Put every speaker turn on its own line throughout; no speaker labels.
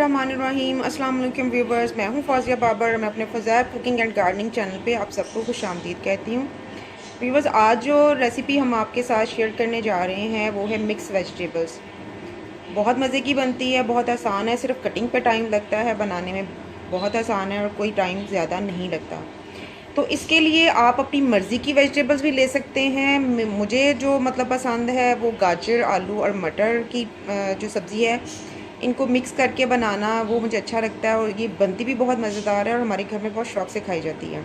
बिस्मिल्लाहिर्रहमानिर्रहीम। अस्सलाम वालेकुम व्यूवर्स, मैं हूं फौजिया बाबर। मैं अपने फ़ज़ाइल कुकिंग एंड गार्डनिंग चैनल पे आप सबको खुशामदीद कहती हूं। व्यूवर्स, आज जो रेसिपी हम आपके साथ शेयर करने जा रहे हैं वो है मिक्स वेजिटेबल्स। बहुत मज़े की बनती है, बहुत आसान है, सिर्फ कटिंग पे टाइम लगता है, बनाने में बहुत आसान है और कोई टाइम ज़्यादा नहीं लगता। तो इसके लिए आप अपनी मर्ज़ी की वेजिटेबल्स भी ले सकते हैं। मुझे जो मतलब पसंद है वो गाजर, आलू और मटर की जो सब्ज़ी है, इनको मिक्स करके बनाना वो मुझे अच्छा लगता है और ये बनती भी बहुत मज़ेदार है और हमारे घर में बहुत शौक़ से खाई जाती है।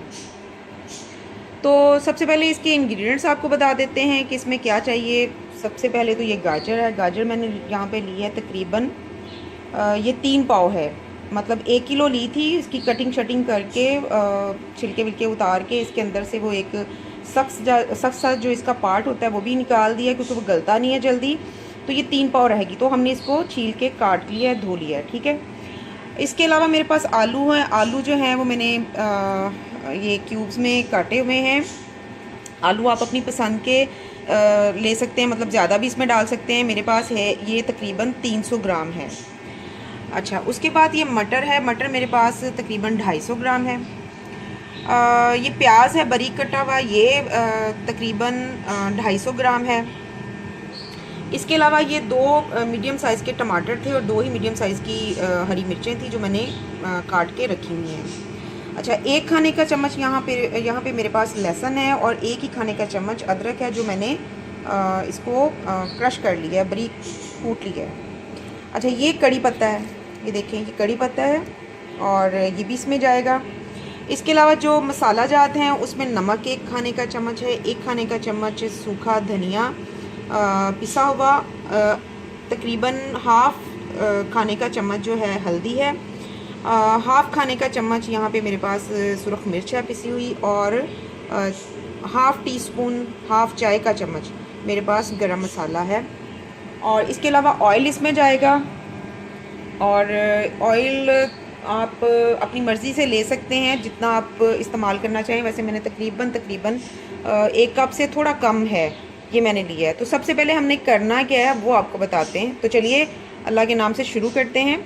तो सबसे पहले इसके इंग्रेडिएंट्स आपको बता देते हैं कि इसमें क्या चाहिए। सबसे पहले तो ये गाजर है। गाजर मैंने यहाँ पे ली है तकरीबन ये 3 पाव है, मतलब 1 किलो ली थी। इसकी कटिंग शटिंग करके छिलके विलके उतार के इसके अंदर से वो एक सख्त सा जो इसका पार्ट होता है वो भी निकाल दिया क्योंकि वो गलता नहीं है जल्दी। तो ये 3 पाव रहेगी, तो हमने इसको छील के काट लिया है, धो लिया है, ठीक है। इसके अलावा मेरे पास आलू हैं। आलू जो हैं वो मैंने ये क्यूब्स में काटे हुए हैं। आलू आप अपनी पसंद के ले सकते हैं, मतलब ज़्यादा भी इसमें डाल सकते हैं। मेरे पास है ये तकरीबन 300 ग्राम है। अच्छा, उसके बाद ये मटर है। मटर मेरे पास तकरीबन 250 ग्राम है। ये प्याज है बारीक कटा हुआ, ये तकरीबन 250 ग्राम है। इसके अलावा ये 2 मीडियम साइज़ के टमाटर थे और 2 ही मीडियम साइज़ की हरी मिर्चें थी जो मैंने काट के रखी हुई हैं। अच्छा, 1 खाने का चम्मच यहाँ पे मेरे पास लहसुन है और 1 ही खाने का चम्मच अदरक है जो मैंने इसको क्रश कर लिया है, बारीक कूट लिया है। अच्छा, ये कड़ी पत्ता है, ये देखें, ये कड़ी पत्ता है और ये भी इसमें जाएगा। इसके अलावा जो मसाला जात हैं उसमें नमक 1 खाने का चम्मच है, 1 खाने का चम्मच सूखा धनिया पिसा हुआ, तकरीबन हाफ़ खाने का चम्मच जो है हल्दी है, हाफ़ खाने का चम्मच यहाँ पे मेरे पास सुरख मिर्च है पिसी हुई और हाफ़ टी स्पून, हाफ़ चाय का चम्मच मेरे पास गरम मसाला है। और इसके अलावा ऑयल इसमें जाएगा और ऑयल आप अपनी मर्ज़ी से ले सकते हैं जितना आप इस्तेमाल करना चाहें। वैसे मैंने तकरीबन 1 कप से थोड़ा कम है ये मैंने लिया है। तो सबसे पहले हमने करना क्या है वो आपको बताते हैं। तो चलिए अल्लाह के नाम से शुरू करते हैं।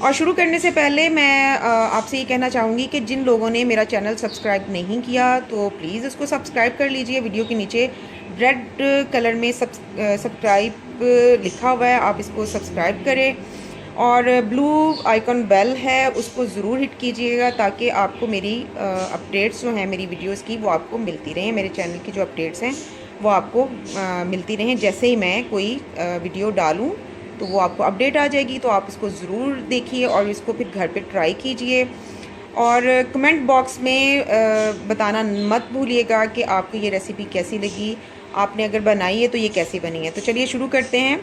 और शुरू करने से पहले मैं आपसे ये कहना चाहूँगी कि जिन लोगों ने मेरा चैनल सब्सक्राइब नहीं किया तो प्लीज़ इसको सब्सक्राइब कर लीजिए। वीडियो के नीचे रेड कलर में सब्सक्राइब लिखा हुआ है, आप इसको सब्सक्राइब करें और ब्लू आइकन बेल है उसको ज़रूर हिट कीजिएगा ताकि आपको मेरी अपडेट्स जो हैं मेरी वीडियोस की वो आपको मिलती रहें। मेरे चैनल की जो अपडेट्स हैं वो आपको मिलती रहें। जैसे ही मैं कोई वीडियो डालूं तो वो आपको अपडेट आ जाएगी, तो आप इसको ज़रूर देखिए और इसको फिर घर पे ट्राई कीजिए। और कमेंट बॉक्स में बताना मत भूलिएगा कि आपको ये रेसिपी कैसी लगी, आपने अगर बनाई है तो ये कैसी बनी है। तो चलिए शुरू करते हैं।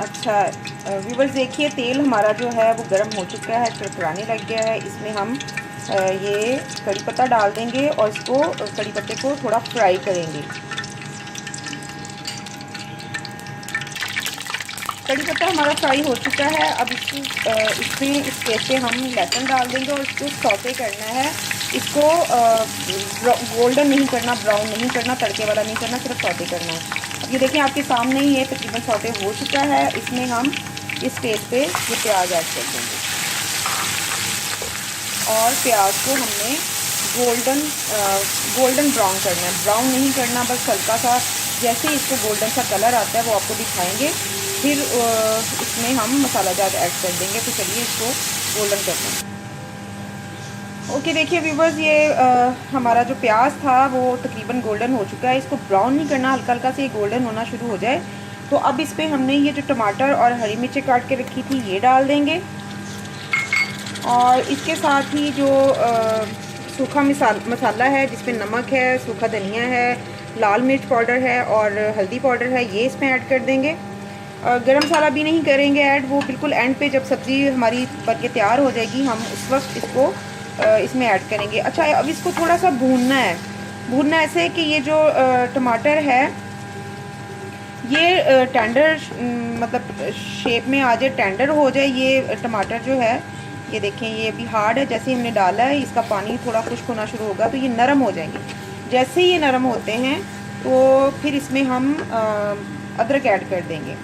अच्छा व्यूवर्स, देखिए तेल हमारा जो है वो गर्म हो चुका है, चरखराने लग गया है। इसमें हम ये कड़ी पत्ता डाल देंगे और इसको कड़ी पत्ते को थोड़ा फ्राई करेंगे। कड़ी पत्ता हमारा फ्राई हो चुका है। अब इसमें इस स्टेज पे हम लहसुन डाल देंगे और इसको सौते करना है। इसको गोल्डन नहीं करना, ब्राउन नहीं करना, तड़के वाला नहीं करना, सिर्फ सौते करना है। अब ये देखें आपके सामने ही ये तकरीबन सौते हो चुका है। इसमें हम इस स्टेज पे ये प्याज ऐड कर देंगे और प्याज को हमने गोल्डन ब्राउन करना है, ब्राउन नहीं करना, बस हल्का सा जैसे ही इसको गोल्डन सा कलर आता है वो आपको दिखाएंगे। फिर इसमें हम मसाला जात ऐड कर देंगे। तो चलिए इसको गोल्डन करते हैं। ओके, देखिए व्यूवर्स, ये हमारा जो प्याज था वो तकरीबन गोल्डन हो चुका है। इसको ब्राउन नहीं करना, हल्का हल्का से ये गोल्डन होना शुरू हो जाए। तो अब इस पर हमने ये जो टमाटर और हरी मिर्चें काट के रखी थी ये डाल देंगे और इसके साथ ही जो सूखा मसाला है जिसमें नमक है, सूखा धनिया है, लाल मिर्च पाउडर है और हल्दी पाउडर है, ये इसमें ऐड कर देंगे। गरम मसाला भी नहीं करेंगे ऐड, वो बिल्कुल एंड पे जब सब्ज़ी हमारी बन के तैयार हो जाएगी हम उस वक्त इसको इसमें ऐड करेंगे। अच्छा, अब इसको थोड़ा सा भूनना ऐसे कि ये जो टमाटर है ये टेंडर मतलब शेप में आ जाए, टेंडर हो जाए। ये टमाटर जो है ये देखें, ये अभी हार्ड है। जैसे ही हमने डाला है इसका पानी थोड़ा खुश्क होना शुरू होगा तो ये नरम हो जाएंगे। जैसे ही ये नरम होते हैं तो फिर इसमें हम अदरक ऐड कर देंगे।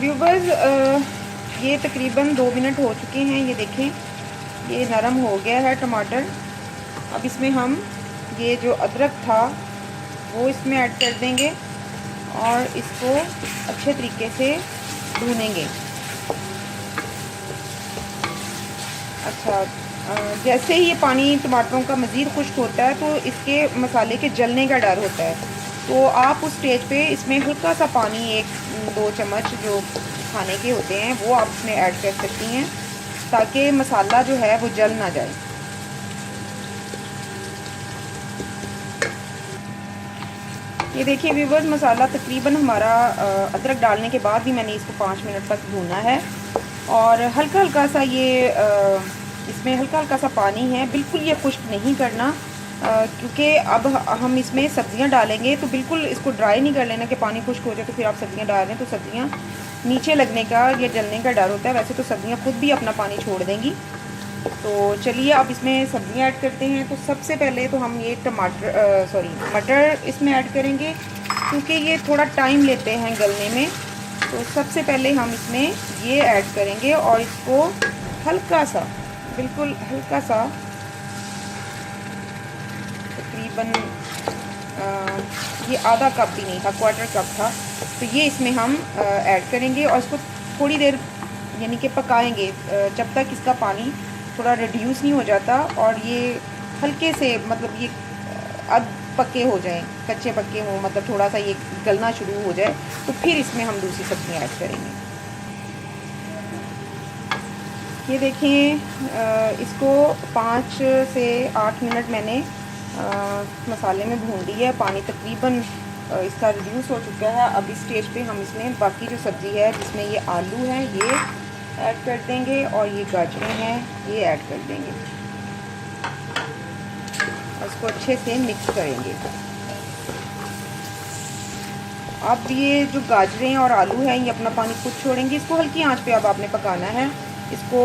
व्यूवर्स, ये तकरीबन 2 मिनट हो चुके हैं। ये देखें, ये नरम हो गया है टमाटर। अब इसमें हम ये जो अदरक था वो इसमें ऐड कर देंगे और इसको अच्छे तरीके से भूनेंगे। अच्छा, जैसे ही ये पानी टमाटरों का मज़ीद खुश्क होता है तो इसके मसाले के जलने का डर होता है, तो आप उस स्टेज पे इसमें हल्का सा पानी 1-2 चम्मच जो खाने के होते हैं वो आप इसमें ऐड कर सकती हैं, ताकि मसाला जो है वो जल ना जाए। ये देखिए व्यूवर्स, मसाला तकरीबन हमारा अदरक डालने के बाद भी मैंने इसको 5 मिनट तक भूना है और हल्का हल्का सा ये इसमें हल्का हल्का सा पानी है, बिल्कुल ये खुश्क नहीं करना, क्योंकि अब हम इसमें सब्जियां डालेंगे तो बिल्कुल इसको ड्राई नहीं कर लेना कि पानी खुश्क हो जाए तो फिर आप सब्जियां डाल दें तो सब्जियां नीचे लगने का या जलने का डर होता है। वैसे तो सब्जियां खुद भी अपना पानी छोड़ देंगी। तो चलिए अब इसमें सब्जियां ऐड करते हैं। तो सबसे पहले तो हम ये मटर इसमें ऐड करेंगे, क्योंकि ये थोड़ा टाइम लेते हैं गलने में। तो सबसे पहले हम इसमें ये ऐड करेंगे और इसको हल्का सा, बिल्कुल हल्का सा, तकरीबन ये आधा कप भी नहीं था, 1/4 कप था, तो ये इसमें हम ऐड करेंगे और इसको थोड़ी देर यानी कि पकाएंगे जब तक इसका पानी थोड़ा रिड्यूस नहीं हो जाता और ये हल्के से, मतलब ये अध पके हो जाएं, कच्चे पक्के हों, मतलब थोड़ा सा ये गलना शुरू हो जाए, तो फिर इसमें हम दूसरी सब्जियां ऐड करेंगे। ये देखें, इसको 5 से 8 मिनट मैंने मसाले में भून लिया है। पानी तकरीबन इसका रिड्यूस हो चुका है। अब इस स्टेज पे हम इसमें बाकी जो सब्ज़ी है, जिसमें ये आलू है, ये ऐड कर देंगे और ये गाजरें हैं ये ऐड कर देंगे और इसको अच्छे से मिक्स करेंगे। अब ये जो गाजरें और आलू हैं ये अपना पानी खुद छोड़ेंगे। इसको हल्की आंच पे अब आपने पकाना है। इसको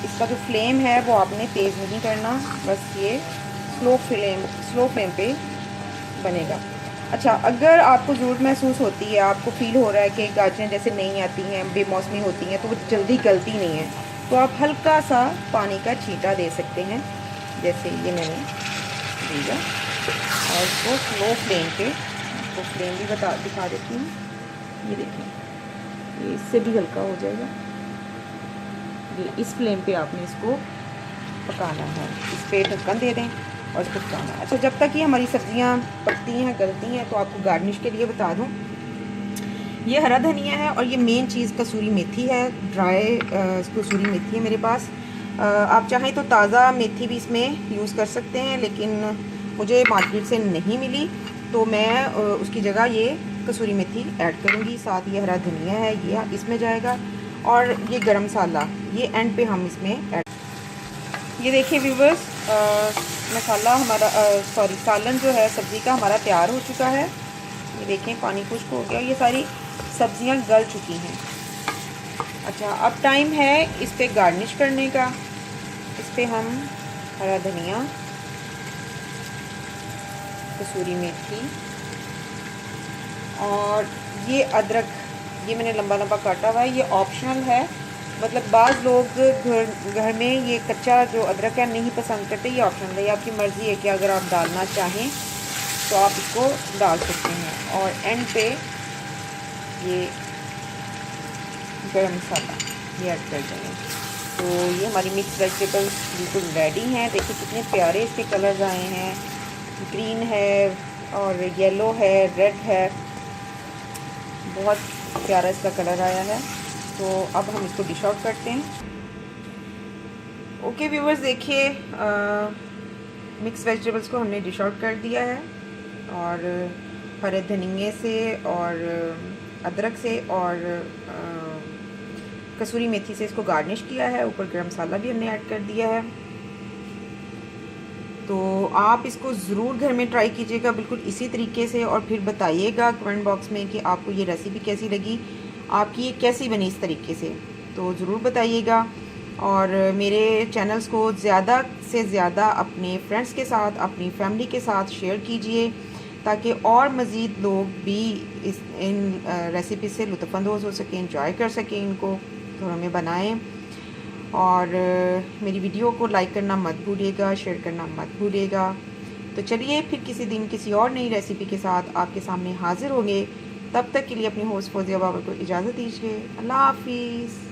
इसका जो फ्लेम है वो आपने तेज़ नहीं करना, बस ये स्लो फ्लेम पे बनेगा। अच्छा, अगर आपको ज़रूरत महसूस होती है, आपको फील हो रहा है कि गाजरें जैसे नहीं आती हैं, बेमौसमी होती हैं, तो वो जल्दी गलती नहीं है, तो आप हल्का सा पानी का छींटा दे सकते हैं, जैसे ये मैंने दिया। और इसको स्लो फ्लेम पे, आपको फ्लेम भी दिखा देती हूँ, ये देखिए, ये इससे भी हल्का हो जाएगा। ये इस फ्लेम पे आपने इसको पकाना है। इस पे ढक्कन दे दें और इसको पकाना है। अच्छा, जब तक ये हमारी सब्जियां पकती हैं, गलती हैं, तो आपको गार्निश के लिए बता दूं, ये हरा धनिया है और ये मेन चीज़ कसूरी मेथी है, ड्राई कसूरी मेथी है मेरे पास। आप चाहें तो ताज़ा मेथी भी इसमें यूज़ कर सकते हैं, लेकिन मुझे मार्केट से नहीं मिली, तो मैं उसकी जगह ये कसूरी मेथी ऐड करूँगी। साथ ये हरा धनिया है, ये इसमें जाएगा, और ये गरम मसाला ये एंड पे हम इसमें ऐड। ये देखिए व्यूवर्स, मसाला हमारा सालन जो है सब्ज़ी का हमारा तैयार हो चुका है। ये देखें, पानी खुश्क हो गया, ये सारी सब्जियां गल चुकी हैं। अच्छा, अब टाइम है इस पे गार्निश करने का। इस पे हम हरा धनिया, कसूरी मेथी और ये अदरक, ये मैंने लंबा लंबा काटा हुआ है, ये ऑप्शनल है, मतलब बाज़ लोग घर में ये कच्चा जो अदरक है नहीं पसंद करते, ये ऑप्शनल है, ये आपकी मर्ज़ी है कि अगर आप डालना चाहें तो आप इसको डाल सकते हैं। और एंड पे ये गरम मसाला ये ऐड कर देंगे। तो ये हमारी मिक्स वेजिटेबल्स बिल्कुल रेडी हैं। देखिए कितने प्यारे इसके कलर्स आए हैं, ग्रीन है और येलो है, रेड है, बहुत प्यारा इसका कलर आया है। तो अब हम इसको डिश आउट करते हैं। ओके व्यूवर्स, देखिए मिक्स वेजिटेबल्स को हमने डिश आउट कर दिया है और हरे धनिए से और अदरक से और कसूरी मेथी से इसको गार्निश किया है। ऊपर गरम मसाला भी हमने ऐड कर दिया है। तो आप इसको ज़रूर घर में ट्राई कीजिएगा बिल्कुल इसी तरीके से, और फिर बताइएगा कमेंट बॉक्स में कि आपको ये रेसिपी कैसी लगी, आपकी ये कैसी बनी इस तरीके से, तो ज़रूर बताइएगा। और मेरे चैनल्स को ज़्यादा से ज़्यादा अपने फ्रेंड्स के साथ, अपनी फैमिली के साथ शेयर कीजिए, ताकि और मज़ीद लोग भी इन रेसिपी से लुत्फ़अंदोज़ हो सकें, इंजॉय कर सकें इनको, घरों में बनाएं। और मेरी वीडियो को लाइक करना मत भूलिएगा, शेयर करना मत भूलिएगा। तो चलिए फिर किसी दिन किसी और नई रेसिपी के साथ आपके सामने हाज़िर होंगे। तब तक के लिए अपनी होस्ट फौजिया बाबर को इजाज़त दीजिए। अल्लाह हाफिज़।